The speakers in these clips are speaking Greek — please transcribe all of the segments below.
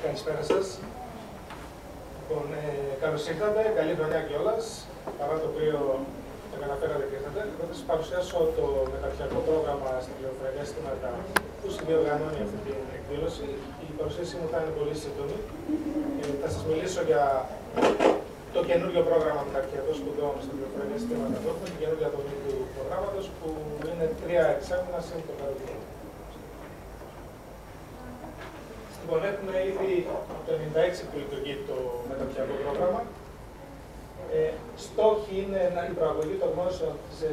Καλησπέρα σας. Λοιπόν, καλώς ήρθατε, καλή χρονιά κιόλας, παρά το οποίο τα καταφέρατε και ήρθατε. Εγώ θα σας παρουσιάσω το μεταπτυχιακό πρόγραμμα στην πληροφοριακά συστήματα που συνδιοργανώνει αυτή την εκδήλωση. Η παρουσίασή μου θα είναι πολύ σύντομη. Θα σας μιλήσω για το καινούργιο πρόγραμμα μεταπτυχιακών σπουδών στην πληροφοριακά συστήματα που έχουμε, την καινούργια δομή του προγράμματος, που είναι 3 εξάμηνα σύν το καλοκαίρι. Λοιπόν, έχουμε ήδη από το 1996 που λειτουργεί το μεταπτυχιακό πρόγραμμα. Στόχοι είναι η προαγωγή των γνώσεων σε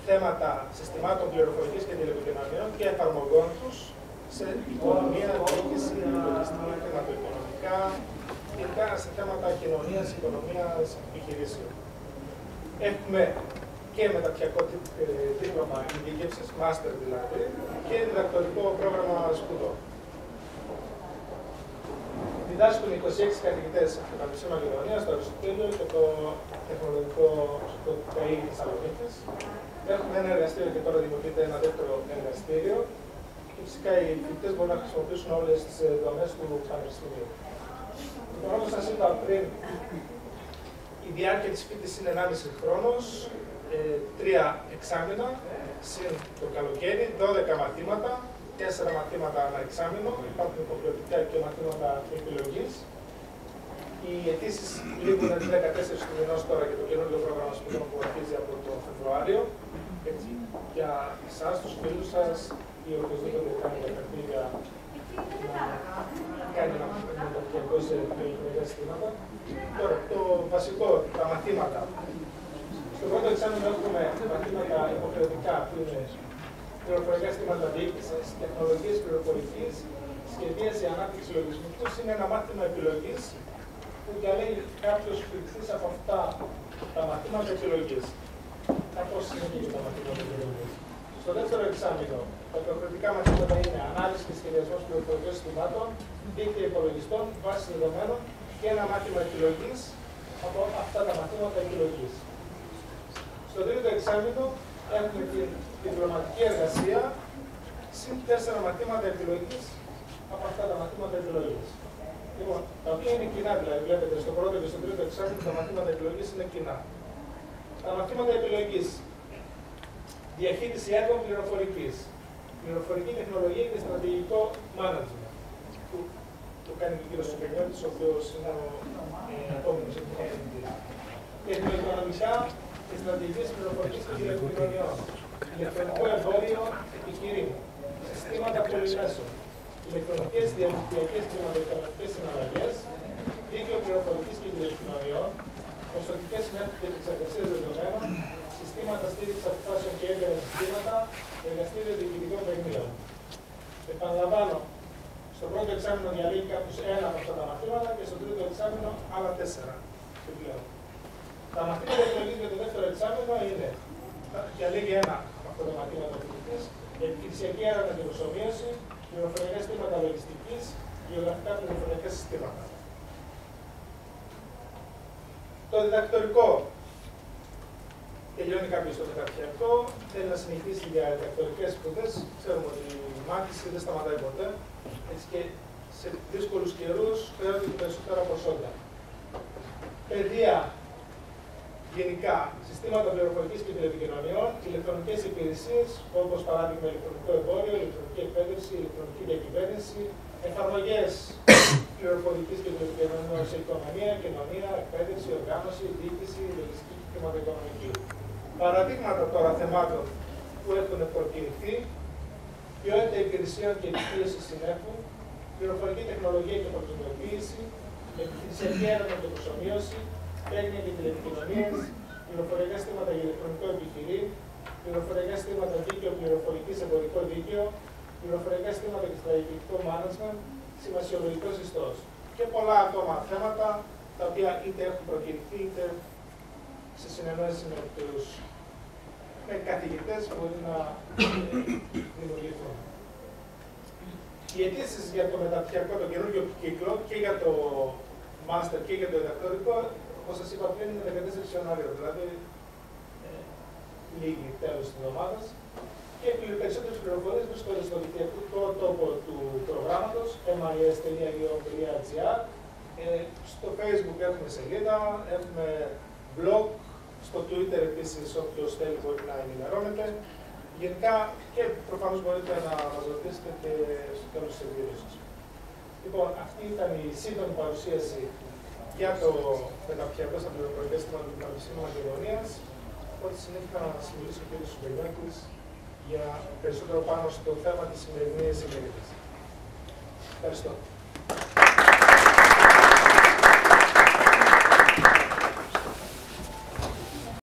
θέματα συστημάτων πληροφορικής και τηλεπικοινωνιών και εφαρμογών τους σε οικονομία, διοίκηση, λογιστική, χρηματοοικονομικά, ειδικά σε θέματα κοινωνίας, οικονομίας, επιχειρήσεων. Έχουμε και μεταπτυχιακό δίπλωμα ειδίκευσης, master δηλαδή, και διδακτορικό πρόγραμμα σπουδών. Διδάσκουν 26 καθηγητές από το Πανεπιστήμιο Μακεδονίας, το Αριστοτέλειο και το Τεχνολογικό το ΤΑΗ Θεσσαλονίκης. Έχουμε ένα εργαστήριο και τώρα δημιουργείται ένα δεύτερο εργαστήριο. Και φυσικά οι φοιτητές μπορούν να χρησιμοποιήσουν όλες τις δομές του Πανεπιστημίου. Λοιπόν, όπως σας είπα πριν, η διάρκεια της φοιτησής είναι 1,5 χρόνος, 3 εξάμηνα, συν το καλοκαίρι, 12 μαθήματα. 4 μαθήματα ανά εξάμηνο, υπάρχουν υποχρεωτικά και μαθήματα επιλογής. Οι αιτήσεις λήγουν τις 14 του μηνός τώρα και το καινούργιο πρόγραμμα σπουδών που αρχίζει από το Φεβρουάριο. Έτσι, για εσάς, τους φίλους σας ή οποιοδήποτε κάνει καταρχή για να κάνει ένα μεταπτυχιακό σε πληροφορικά συστήματα. Τώρα, το βασικό, τα μαθήματα. Στο πρώτο εξάμηνο έχουμε μαθήματα υποχρεωτικά που είναι πληροφορικά συστήματα διοίκησης, τεχνολογίες πληροφορικής, σχεδίαση, ανάπτυξη λογισμικού, είναι ένα μάθημα επιλογής που διαλέγει κάποιος φοιτητής από αυτά τα μαθήματα επιλογής. Καθώς είναι και τα μαθήματα επιλογής. Στο δεύτερο εξάμηνο, τα πληροφορικά μαθήματα είναι ανάλυση και σχεδιασμός πληροφορικών συστημάτων, δίκτυα υπολογιστών, βάση δεδομένων και ένα μάθημα επιλογής από αυτά τα μαθήματα επιλογής. Στο τρίτο εξάμηνο, έχουμε την διπλωματική εργασία συν 4 μαθήματα επιλογής από αυτά τα μαθήματα επιλογής. Λοιπόν, τα οποία είναι κοινά, δηλαδή βλέπετε στο πρώτο και στο τρίτο εξάμηνο τα μαθήματα επιλογής είναι κοινά. Τα μαθήματα επιλογής. Διαχείριση έργων πληροφορικής. Πληροφορική τεχνολογία και στρατηγικό management. Που το κάνει και ο κ. Σουπενιώτης, ο οποίος είναι ο επόμενος επιτυχημένος. Τεχνοοικονομικά και στρατηγικές πληροφορικής και τηλεπικοινωνιών. Ηλεκτρονικό εμπόριο επιχειρήν. Συστήματα πολυμέσων. Ηλεκτρονικές διαδικτυακές χρηματοοικονομικές συναλλαγές. Δίκτυο πληροφορικής και τηλεπικοινωνιών. Ποσοτικές μέθοδοι και εξαρτησίες δεδομένων. Συστήματα στήριξης αποφάσεων και έγκαιρα συστήματα. Εργαστήριο διοικητικών παιχνίων. Επαναλαμβάνω, στο πρώτο εξάμηνο διαλύει κάποιος ένα από αυτά τα μαθήματα και στο τρίτο εξάμηνο άλλα 4. Τα μαθήματα επιλογής για το δεύτερο εξάμηνο είναι διαλέγει ένα από αυτά τα μαθήματα φοιτητής, επιχειρησιακή έρευνα και προσωμείωση, πληροφοριακά συστήματα λογιστικής, γεωγραφικά πληροφοριακά συστήματα. Το διδακτορικό. Τελειώνει κάποιος το μεταπτυχιακό, θέλει να συνεχίσει για διδακτορικές σπουδές. Ξέρουμε ότι η μάθηση δεν σταματάει ποτέ. Έτσι και σε δύσκολους καιρούς χρειάζονται περισσότερα προσόντα. Παιδεία. Γενικά, συστήματα πληροφορικής και τηλεπικοινωνιών, ηλεκτρονικές υπηρεσίες, όπως παράδειγμα ηλεκτρονικό εμπόριο, ηλεκτρονική εκπαίδευση, ηλεκτρονική διακυβέρνηση, εφαρμογές πληροφορικής και τηλεπικοινωνιών σε οικονομία, κοινωνία, εκπαίδευση, οργάνωση, διοίκηση, λογιστική και χρηματοοικονομική. Παραδείγματα τώρα θεμάτων που έχουν προκηρυχθεί, ποιότητα υπηρεσιών και εκπλήρωση συνέφου, πληροφορική τεχνολογία και παγκοσμιοποίηση, επιχειρησιακή έρευνα και προσωμείωση, τέχνη και τηλεπικοινωνίες, πληροφοριακά συστήματα για ηλεκτρονικό επιχειρήν, πληροφοριακά συστήματα δίκαιο πληροφορικής εμπορικό δίκαιο, πληροφοριακά συστήματα και στρατηγικό management, σημασιολογικός ιστός. Και πολλά ακόμα θέματα τα οποία είτε έχουν προκηρυχθεί είτε σε συνεννόηση με καθηγητές μπορεί να δημιουργηθούν. Οι αιτήσεις για το μεταπτυχιακό, το καινούργιο κύκλο και για το Master και για το διδακτορικό, όπως σας είπα πριν, είναι 14 Ιανουαρίου, δηλαδή λίγη τέλος της εβδομάδας. Και περισσότερες πληροφορίες βρίσκονται στο δικτυακό τόπο του προγράμματος mis.gov.gr. Στο Facebook έχουμε σελίδα, έχουμε blog, στο Twitter επίσης όποιος θέλει μπορεί να ενημερώνεται. Γενικά και προφανώς μπορείτε να μας ρωτήσετε και στο τέλος της εκδήλωσης. Λοιπόν, αυτή ήταν η σύντομη παρουσίαση για το μεταπτυχιακό στα πληροφορικά σύστημα του Πανεπιστημίου Μακεδονίας. Οπότε συνήθω να σας μιλήσει ο κ. Σουμπελιώτης για περισσότερο πάνω στο θέμα της σημερινής ημερίδας. Ευχαριστώ.